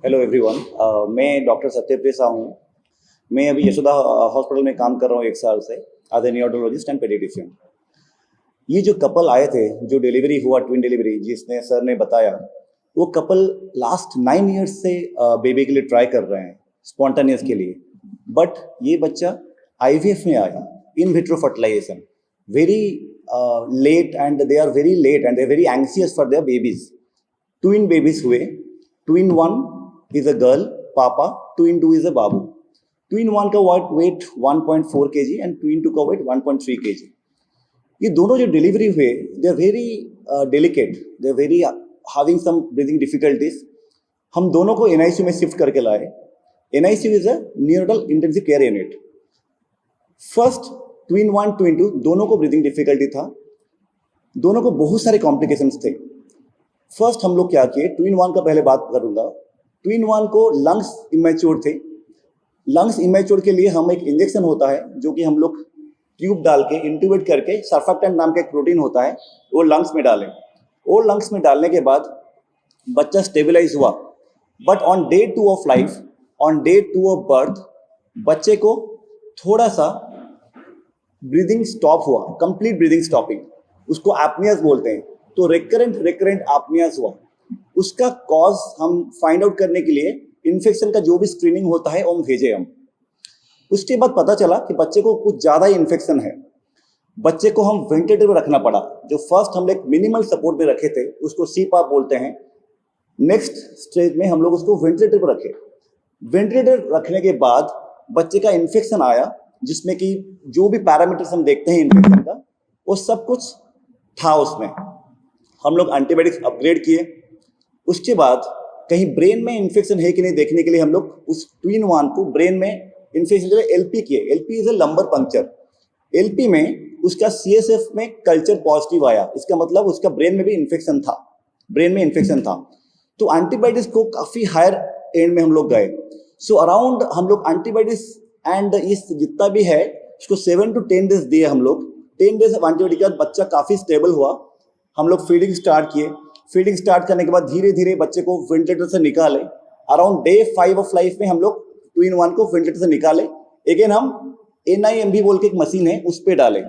Hello everyone. मैं doctor Satyapriya Sahu हूँ। मैं अभी यशोदा हॉस्पिटल में काम कर रहा हूँ 1 साल से एज ए नियोडोलॉजिस्ट एंड पेडियाट्रिशियन। ये जो कपल आए थे, जो डिलीवरी हुआ, ट्विन डिलीवरी जिसने सर ने बताया, वो कपल लास्ट 9 ईयर्स से बेबी के लिए ट्राई कर रहे हैं, स्पॉन्टानियस के लिए। बट ये बच्चा आईवीएफ में आया, in vitro fertilization, very late, and they are very late and they are very anxious for their babies. Twin babies हुए। Twin 1 is a girl, Papa. Twin 2 is a Babu. Twin 1 का weight 1.4 kg and Twin 2 का weight 1.3 kg. ये दोनों जो delivery हुए, they are very delicate. They are very having some breathing difficulties. हम दोनों को NICU में शिफ्ट करके लाए। NICU is a neonatal intensive care unit. First Twin 1, Twin 2 दोनों को ब्रीदिंग डिफिकल्टी था। दोनों को बहुत सारे कॉम्प्लिकेशंस थे। फर्स्ट हम लोग क्या किए, Twin 1 का पहले बात करूंगा। ट्विन 1 को लंग्स इमेच्योर थे। लंग्स इमेच्योर के लिए हम एक इंजेक्शन होता है जो कि हम लोग ट्यूब डाल के इंट्यूबेट करके, सर्फेक्टेंट नाम का एक प्रोटीन होता है, वो लंग्स में डालें। वो लंग्स में डालने के बाद बच्चा स्टेबलाइज हुआ। But on day 2 of life, on day 2 of birth, बच्चे को थोड़ा सा ब्रीदिंग स्टॉप हुआ, कंप्लीट ब्रीदिंग स्टॉपिंग, उसको एपनियाज बोलते हैं। तो रिकरेंट एपनियाज हुआ। उसका कॉज हम फाइंड आउट करने के लिए इन्फेक्शन का जो भी स्क्रीनिंग होता है वो भेजे हम। उसके बाद पता चला कि बच्चे को कुछ ज़्यादा ही इन्फेक्शन है। बच्चे को हम वेंटिलेटर पर रखना पड़ा। जो फर्स्ट हम लोग मिनिमल सपोर्ट में रखे थे उसको सीपाप बोलते हैं। नेक्स्ट स्टेज में हम लोग उसको वेंटिलेटर पर रखे। वेंटिलेटर रखने के बाद बच्चे का इन्फेक्शन आया, जिसमें कि जो भी पैरामीटर्स हम देखते हैं इन्फेक्शन का, वो सब कुछ था उसमें। हम लोग एंटीबायोटिक्स अपग्रेड किए। उसके बाद कहीं ब्रेन में इन्फेक्शन है कि नहीं देखने के लिए हम लोग उस ट्विन 1 को ब्रेन में इन्फेक्शन के लिए एलपी किए। LP is a lumbar puncture. LP में उसका सीएसएफ में कल्चर पॉजिटिव आया। इसका मतलब उसका ब्रेन में भी इन्फेक्शन था, ब्रेन में इन्फेक्शन था। तो एंटीबायोटिक्स को काफी हायर एंड में हम लोग गए। सो अराउंड हम लोग एंटीबायोटिक्स एंड इस जितना भी है उसको 7 to 10 डेज दिए हम लोग। 10 डेज ऑफ एंटीबायोटिक के बाद बच्चा काफी स्टेबल हुआ। हम लोग फीडिंग स्टार्ट किए। फीडिंग स्टार्ट करने के बाद धीरे धीरे बच्चे को वेंटिलेटर से निकाले। अराउंड डे 5 ऑफ लाइफ में हम लोग ट्विन 1 को वेंटिलेटर से निकाले। अगेन हम NIMB बोल के एक मशीन है उस पर डाले।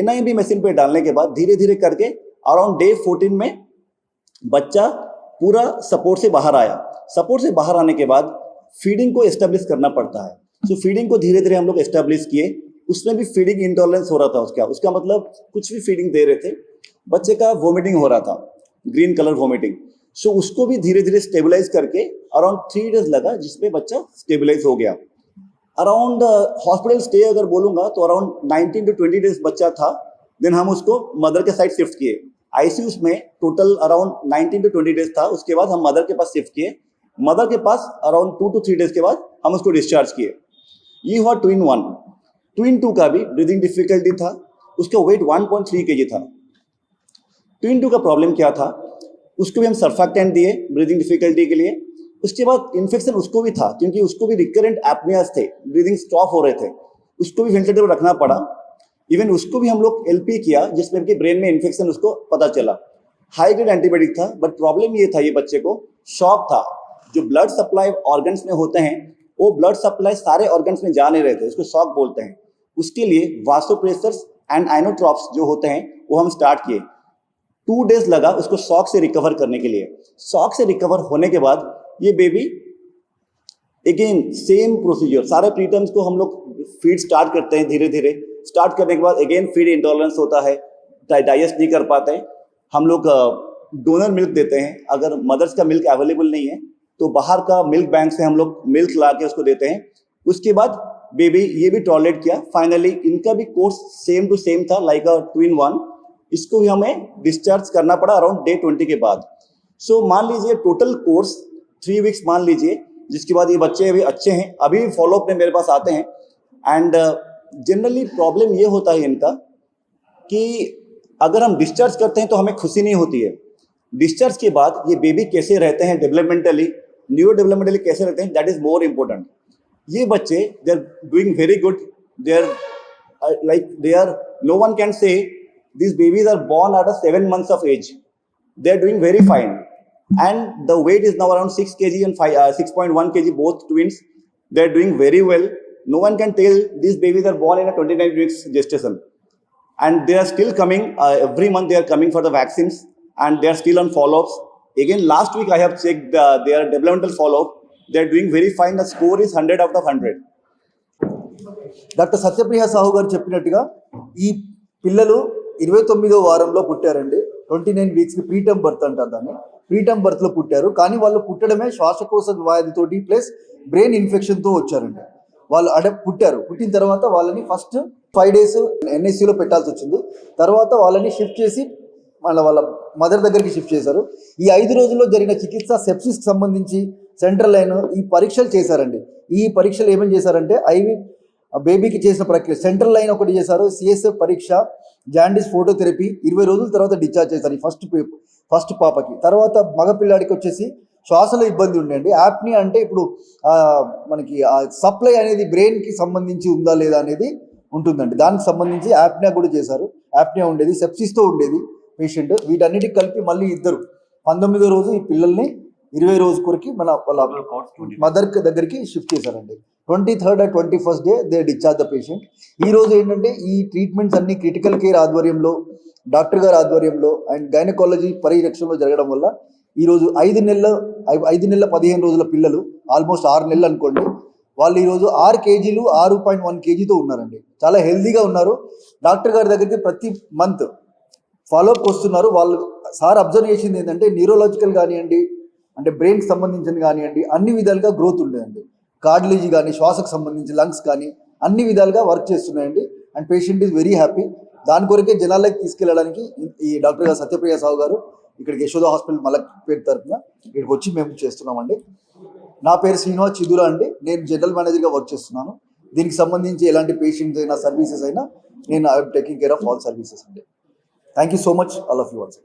NIMB मशीन पे डालने के बाद धीरे धीरे करके अराउंड डे 14 में बच्चा पूरा सपोर्ट से बाहर आया। सपोर्ट से बाहर आने के बाद फीडिंग को एस्टेब्लिश करना पड़ता है। सो फीडिंग को धीरे धीरे हम लोग एस्टेब्लिश किए। उसमें भी फीडिंग इंटॉलरेंस हो रहा था उसका मतलब कुछ भी फीडिंग दे रहे थे, बच्चे का वोमिटिंग हो रहा था, ग्रीन कलर वोमिटिंग। सो उसको भी धीरे धीरे स्टेबलाइज करके अराउंड 3 डेज लगा, जिसमें बच्चा स्टेबलाइज हो गया। अराउंड हॉस्पिटल स्टे अगर बोलूंगा तो अराउंड 19 to 20 डेज बच्चा था। देन हम उसको मदर के साइड शिफ्ट किए। आईसीयू में टोटल अराउंड 19 to 20 डेज था। उसके बाद हम मदर के पास शिफ्ट किए। मदर के पास अराउंड 2 to 3 डेज के बाद हम उसको डिस्चार्ज किए। ये हुआ ट्विन 1। ट्विन 2 का भी ब्रीदिंग डिफिकल्टी था। उसका वेट 1.3 kg था। ट्विन 2 का प्रॉब्लम क्या था, उसको भी हम सर्फेक्टेंट दिए ब्रीदिंग डिफिकल्टी के लिए। उसके बाद इन्फेक्शन उसको भी था, क्योंकि उसको भी रिकरेंट एपनियाज थे, ब्रीदिंग स्टॉप हो रहे थे। उसको भी वेंटिलेटर पर रखना पड़ा। इवन उसको भी हम लोग एलपी किया, जिसमें कि ब्रेन में इन्फेक्शन उसको पता चला। हाई ग्रेड एंटीबायोटिक था, बट प्रॉब्लम ये था, ये बच्चे को शॉक था। जो ब्लड सप्लाई ऑर्गन्स में होते हैं वो ब्लड सप्लाई सारे ऑर्गन्स में जा नहीं रहे थे, उसको शॉक बोलते हैं। उसके लिए वासोप्रेसर्स एंड आइनोट्रॉप्स जो होते हैं वो हम स्टार्ट किए। 2 डेज लगा उसको शॉक से रिकवर करने के लिए। शॉक से रिकवर होने के बाद ये बेबी अगेन सेम प्रोसीजर, सारे प्रीटर्म्स को हम लोग फीड स्टार्ट करते हैं धीरे धीरे। स्टार्ट करने के बाद अगेन फीड इंटॉलरेंस होता है, डाइजेस्ट नहीं कर पाते हैं। हम लोग डोनर मिल्क देते हैं। अगर मदर्स का मिल्क अवेलेबल नहीं है तो बाहर का मिल्क बैंक से हम लोग मिल्क ला के उसको देते हैं। उसके बाद बेबी ये भी टॉलरेट किया। फाइनली इनका भी कोर्स सेम टू सेम था, लाइक अ ट्विन 1। इसको भी हमें डिस्चार्ज करना पड़ा अराउंड डे 20 के बाद। सो मान लीजिए टोटल कोर्स 3 वीक्स मान लीजिए, जिसके बाद ये बच्चे अभी अच्छे हैं, अभी फॉलोअप में मेरे पास आते हैं। एंड जनरली प्रॉब्लम ये होता है इनका कि अगर हम डिस्चार्ज करते हैं तो हमें खुशी नहीं होती है। डिस्चार्ज के बाद ये बेबी कैसे रहते हैं डेवलपमेंटली, न्यूरो डेवलपमेंटली कैसे रहते हैं, दैट इज मोर इम्पोर्टेंट। ये बच्चे they are doing very good. They are no one can say these babies are born at a 7 months of age. They are doing very fine. and the weight is now around 6 kg and 6.1 kg, both twins. They're doing very well. No one can tell these babies are born in a 29 weeks gestation, and they are still coming every month. They are coming for the vaccines, and they are still on follow-ups. Again, last week I have checked their developmental follow-up. They are doing very fine. The score is 100 out of 100. Doctor Satyapriya Sahu గారు చెప్పినట్టుగా ఈ పిల్లలు 29వ వారంలో పుట్టారండి. 29 వీక్స్కి preterm birth అంటారు దాన్ని. Preterm బర్త్లో పుట్టారు, కానీ వాళ్ళు పుట్టడమే శ్వాసకోశ వ్యాధితోటి ప్లస్ బ్రెయిన్ ఇన్ఫెక్షన్తో వచ్చారండి. వాళ్ళు పుట్టారు. పుట్టిన తర్వాత వాళ్ళని ఫస్ట్ 5 days NICUలో పెట్టాల్సి వచ్చింది. తర్వాత వాళ్ళని షిఫ్ట్ చేసి వాళ్ళ మదర్ దగ్గరికి షిఫ్ట్ చేశారు. ఈ 5 రోజుల్లో జరిగిన చికిత్స సెప్సిస్కి సంబంధించి సెంట్రల్ లైన్ ఈ పరీక్షలు చేశారండి. ఈ పరీక్షలు ఏమేమి చేశారంటే బేబీకి చేసిన ప్రక్రియ సెంట్రల్ లైన్ ఒకటి చేశారు, CSF పరీక్ష, జాండీస్ ఫోటోథెరపీ. 20 రోజుల తర్వాత డిశ్చార్జ్ చేశారు ఈ ఫస్ట్ పాపకి. తర్వాత మగపిల్లాడికి వచ్చేసి శ్వాసలో ఇబ్బంది ఉండండి. యాప్నియా అంటే ఇప్పుడు మనకి సప్లై అనేది బ్రెయిన్కి సంబంధించి ఉందా లేదా అనేది ఉంటుందండి. దానికి సంబంధించి యాప్నియా కూడా చేశారు. యాప్నియా ఉండేది, సెప్సిస్తో ఉండేది పేషెంట్. వీటన్నిటికి కలిపి మళ్ళీ ఇద్దరు 19వ రోజు ఈ పిల్లల్ని 20 రోజు కొరికి వాళ్ళ మదర్ దగ్గరికి షిఫ్ట్ చేశారండి. 23rd and 21st day they discharge the patient. ఈ రోజు ఏంటంటే ఈ ట్రీట్మెంట్స్ అన్ని క్రిటికల్ కేర్ ఆధ్వర్యంలో, డాక్టర్ గారి ఆధ్వర్యంలో అండ్ గైనకాలజీ పరిరక్షణలో జరగడం వల్ల ఈరోజు 5 నెలల 15 రోజుల పిల్లలు, ఆల్మోస్ట్ 6 నెలలు అనుకోండి, వాళ్ళు ఈరోజు 6 kgs 6.1 kgతో ఉన్నారండి. చాలా హెల్తీగా ఉన్నారు. డాక్టర్ గారి దగ్గరికి ప్రతి మంత్ ఫాలోఅప్ వస్తున్నారు. వాళ్ళు సార్ అబ్జర్వ్ చేసింది ఏంటంటే న్యూరోలాజికల్ కానివ్వండి, అంటే బ్రెయిన్కి సంబంధించిన కానివ్వండి, అన్ని విధాలుగా గ్రోత్ ఉండేదండి. కార్డిలేజీ కానీ, శ్వాసకు సంబంధించి లంగ్స్ కానీ అన్ని విధాలుగా వర్క్ చేస్తున్నాయండి. And patient is very happy. దాని కొరకే జనాలకి తీసుకెళ్ళడానికి ఈ డాక్టర్ గారు సత్యప్రియ సాహు గారు ఇక్కడికి యశోద హాస్పిటల్ మలక్పేట తరఫున ఇక్కడికి వచ్చి మేము చేస్తున్నామండి. నా పేరు శ్రీనివాస్ చిదురా అండి. నేను జనరల్ మేనేజర్గా వర్క్ చేస్తున్నాను. దీనికి సంబంధించి ఎలాంటి పేషెంట్స్ అయినా, సర్వీసెస్ అయినా నేను I'm taking care of all services అండి. Thank you so much all of you also.